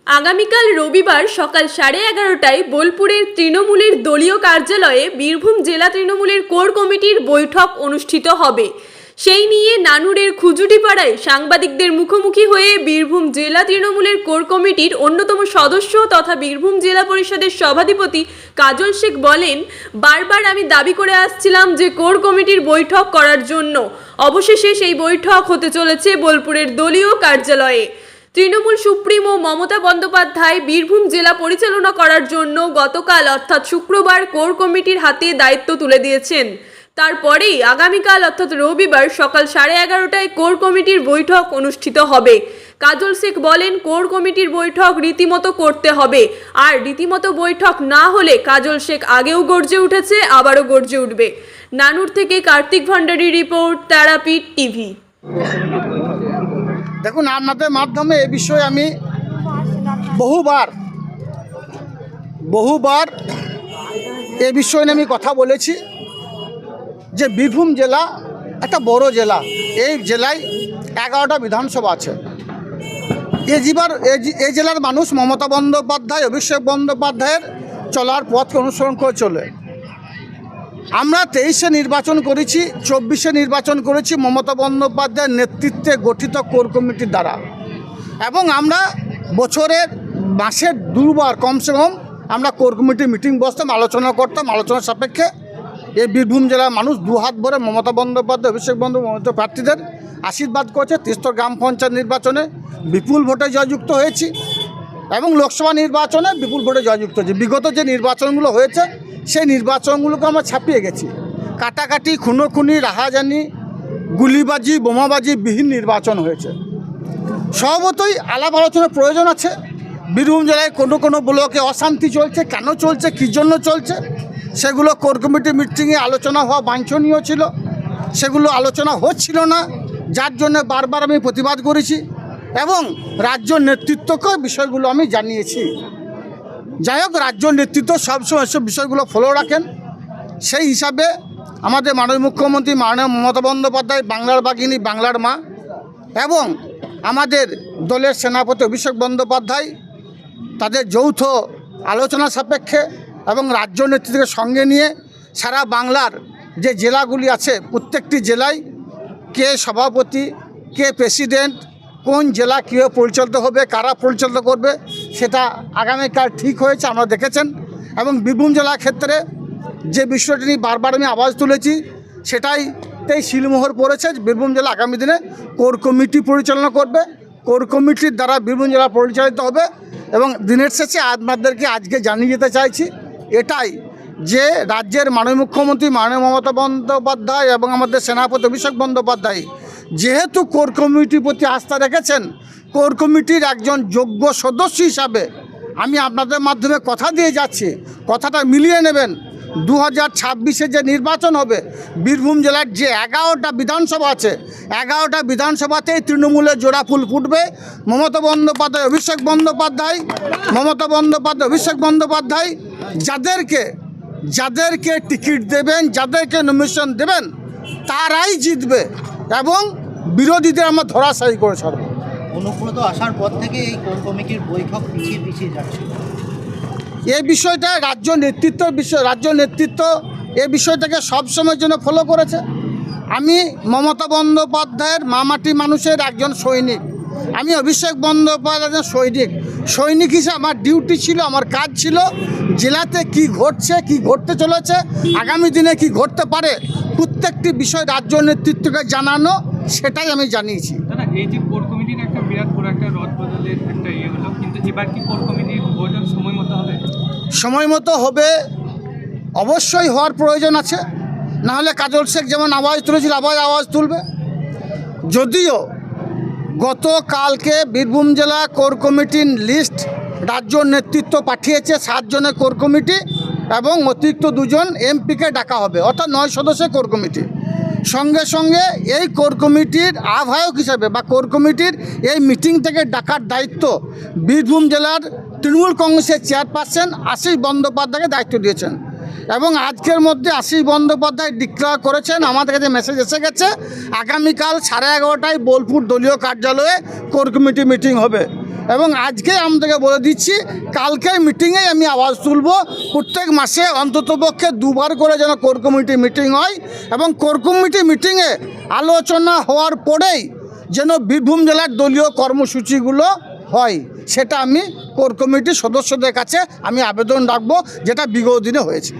আগামীকাল রবিবার সকাল 11:30টায় বোলপুরের তৃণমূলের দলীয় কার্যালয়ে বীরভূম জেলা তৃণমূলের কোর কমিটির বৈঠক অনুষ্ঠিত হবে। সেই নিয়ে নানুরের খুজুটিপাড়ায় সাংবাদিকদের মুখোমুখি হয়ে বীরভূম জেলা তৃণমূলের কোর কমিটির অন্যতম সদস্য তথা বীরভূম জেলা পরিষদের সভাধিপতি কাজল শেখ বলেন, বারবার আমি দাবি করে আসছিলাম যে কোর কমিটির বৈঠক করার জন্য। অবশেষে সেই বৈঠক হতে চলেছে বোলপুরের দলীয় কার্যালয়ে। তৃণমূল সুপ্রিমো মমতা বন্দ্যোপাধ্যায় বীরভূম জেলা পরিচালনা করার জন্য গতকাল অর্থাৎ শুক্রবার কোর কমিটির হাতে দায়িত্ব তুলে দিয়েছেন। তারপরেই আগামীকাল অর্থাৎ রবিবার সকাল 11:30টায় কোর কমিটির বৈঠক অনুষ্ঠিত হবে। কাজল শেখ বলেন, কোর কমিটির বৈঠক রীতিমতো করতে হবে, আর রীতিমতো বৈঠক না হলে কাজল শেখ আগেও গর্জে উঠেছে, আবারও গর্জে উঠবে। নানুর থেকে কার্তিক ভান্ডারী রিপোর্ট, তারাপীঠ টিভি। দেখুন, আপনাদের মাধ্যমে এ বিষয়ে আমি বহুবার এ বিষয় নিয়ে আমি কথা বলেছি যে বীরভূম জেলা একটা বড় জেলা। এই জেলায় 11টা বিধানসভা আছে। এই জেলার মানুষ মমতা বন্দ্যোপাধ্যায়, অভিষেক বন্দ্যোপাধ্যায়ের চলার পথকে অনুসরণ করে চলে। আমরা 23-এ নির্বাচন করেছি, 24-এ নির্বাচন করেছি মমতা বন্দ্যোপাধ্যায়ের নেতৃত্বে গঠিত কোর কমিটির দ্বারা, এবং আমরা বছরের মাসের দুবার কমসে কম আমরা কোর কমিটির মিটিং বসতাম, আলোচনা করতাম। আলোচনার সাপেক্ষে এই বীরভূম জেলার মানুষ দুহাত ভরে মমতা বন্দ্যোপাধ্যায়, অভিষেক বন্দ্যোপাধ্যায় প্রার্থীদের আশীর্বাদ করেছে। 3স্তর গ্রাম পঞ্চায়েত নির্বাচনে বিপুল ভোটে জয়যুক্ত হয়েছি এবং লোকসভা নির্বাচনে বিপুল ভোটে জয়যুক্ত হয়েছে। বিগত যে নির্বাচনগুলো হয়েছে সেই নির্বাচনগুলোকে আমরা ছাপিয়ে গেছি। কাটাকাটি, খুনোখুনি, রাহাজানি, গুলিবাজি, বোমাবাজি বিহীন নির্বাচন হয়েছে। স্বভাবতই আলাপ আলোচনার প্রয়োজন আছে। বীরভূম জেলায় কোনো ব্লকে অশান্তি চলছে, কেন চলছে, কী জন্য চলছে, সেগুলো কোর কমিটি মিটিংয়ে আলোচনা হওয়া বাঞ্ছনীয় ছিল। সেগুলো আলোচনা হচ্ছিল না, যার জন্য বারবার আমি প্রতিবাদ করেছি এবং রাজ্য নেতৃত্বকে বিষয়গুলো আমি জানিয়েছি। যাই হোক, রাজ্য নেতৃত্ব সবসময় এসব বিষয়গুলো ফলো রাখেন। সেই হিসাবে আমাদের মাননীয় মুখ্যমন্ত্রী মাননীয় মমতা বন্দ্যোপাধ্যায়, বাংলার বাঘিনী, বাংলার মা, এবং আমাদের দলের সেনাপতি অভিষেক বন্দ্যোপাধ্যায় তাদের যৌথ আলোচনা সাপেক্ষে এবং রাজ্য নেতৃত্বকে সঙ্গে নিয়ে সারা বাংলার যে জেলাগুলি আছে প্রত্যেকটি জেলায় কে সভাপতি, কে প্রেসিডেন্ট, কোন জেলা কীভাবে পরিচালিত হবে, কারা পরিচালিত করবে, সেটা আগামীকাল ঠিক হয়েছে, আমরা দেখেছেন। এবং বীরভূম জেলার ক্ষেত্রে যে বিষয়টি নিয়ে বারবার আমি আওয়াজ তুলেছি সেটাইতেই শিলমোহর পড়েছে। বীরভূম জেলা আগামী দিনে কোর কমিটি পরিচালনা করবে, কোর কমিটির দ্বারা বীরভূম জেলা পরিচালিত হবে। এবং দিনের শেষে আপনাদেরকে আজকে জানিয়ে যেতে চাইছি এটাই, যে রাজ্যের মাননীয় মুখ্যমন্ত্রী মাননীয় মমতা বন্দ্যোপাধ্যায় এবং আমাদের সেনাপতি অভিষেক বন্দ্যোপাধ্যায় যেহেতু কোর কমিটির প্রতি আস্থা রেখেছেন, কোর কমিটির একজন যোগ্য সদস্য হিসাবে আমি আপনাদের মাধ্যমে কথা দিয়ে যাচ্ছি, কথাটা মিলিয়ে নেবেন। 2026-এ যে নির্বাচন হবে, বীরভূম জেলার যে 11টা বিধানসভা আছে, 11টা বিধানসভাতেই তৃণমূলের জোড়া ফুল ফুটবে। মমতা বন্দ্যোপাধ্যায়, অভিষেক বন্দ্যোপাধ্যায়, মমতা বন্দ্যোপাধ্যায়, অভিষেক বন্দ্যোপাধ্যায় যাদেরকে টিকিট দেবেন, যাদেরকে নমিনেশন দেবেন, তারাই জিতবে এবং বিরোধীদের আমরা ধরাশায়ী করে ছাড়ব। অনুব্রত আসার পর থেকে এই কোর কমিটির বৈঠক পিছিয়ে যাচ্ছে। এই বিষয়টা রাজ্য নেতৃত্ব এই বিষয়টাকে সবসময়ের জন্য ফলো করেছে। আমি মমতা বন্দ্যোপাধ্যায়ের মামাটি মানুষের একজন সৈনিক, আমি অভিষেক বন্দ্যোপাধ্যায়ের সৈনিক হিসেবে আমার ডিউটি ছিল, আমার কাজ ছিল জেলাতে কি ঘটছে, কি ঘটতে চলেছে, আগামী দিনে কি ঘটতে পারে, প্রত্যেকটি বিষয় রাজ্য নেতৃত্বকে জানানো, সেটাই আমি জানিয়েছি। এই যে কোর কমিটির একটা বিরাট বড় একটা রদ বদলের একটা হলো, কিন্তু এবার কি কোর কমিটির বৈঠক সময় মতো হবে? সময় মতো হবে, অবশ্যই হওয়ার প্রয়োজন আছে। নাহলে কাজল শেখ যেমন আওয়াজ তুলেছিল আওয়াজ তুলবে। যদিও গতকালকে বীরভূম জেলা কোর কমিটির লিস্ট রাজ্য নেতৃত্ব পাঠিয়েছে, 7 জনের কোর কমিটি এবং অতিরিক্ত 2 জন এমপিকে ডাকা হবে, অর্থাৎ 9 সদস্যের কোর কমিটি। সঙ্গে সঙ্গে এই কোর কমিটির আহ্বায়ক হিসাবে বা কোর কমিটির এই মিটিং থেকে ডাকার দায়িত্ব বীরভূম জেলার তৃণমূল কংগ্রেসের চেয়ারপারসন আশিস বন্দ্যোপাধ্যায়কে দায়িত্ব দিয়েছেন। এবং আজকের মধ্যে আশিস বন্দ্যোপাধ্যায় ডিক্লেয়ার করেছেন, আমাদের কাছে মেসেজ এসে গেছে, আগামীকাল 11:30টায় বোলপুর দলীয় কার্যালয়ে কোর কমিটি মিটিং হবে। এবং আজকে আমাদেরকে বলে দিচ্ছি কালকের মিটিংয়ে আমি আওয়াজ তুলব প্রত্যেক মাসে অন্ততপক্ষে 2 বার করে যেন কোর কমিটি মিটিং হয় এবং কোর কমিটি মিটিংয়ে আলোচনা হওয়ার পরেই যেন বীরভূম জেলার দলীয় কর্মসূচিগুলো হয়, সেটা আমি কোর কমিটির সদস্যদের কাছে আমি আবেদন রাখবো, যেটা বিগত দিনে হয়েছে।